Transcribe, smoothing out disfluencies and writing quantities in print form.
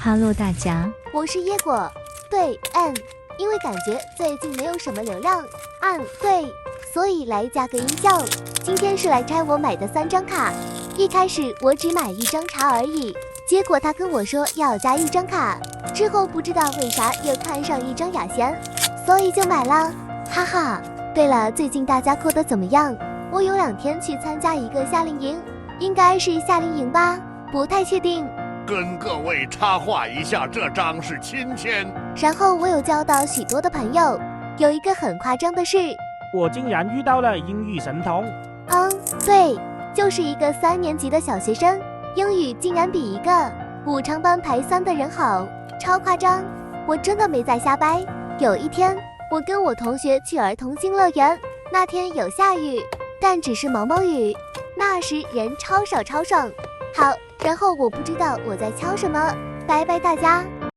Hello， 大家，我是椰果。对，因为感觉最近没有什么流量，对，所以来加个音效。今天是来拆我买的3张卡。一开始我只买1张茶而已，结果他跟我说要加1张卡，之后不知道为啥又看上1张雅贤，所以就买了，哈哈。对了，最近大家过得怎么样？我有2天去参加一个夏令营，应该是夏令营吧，不太确定。跟各位插话一下，这张是亲签。然后我有交到许多的朋友，有一个很夸张的是，我竟然遇到了英语神童。对，就是一个3年级的小学生，英语竟然比一个武昌班排3的人好，超夸张！我真的没在瞎掰。有一天，我跟我同学去儿童新乐园，那天有下雨，但只是毛毛雨，那时人超少超爽。好，然后我不知道我在敲什么，拜拜大家。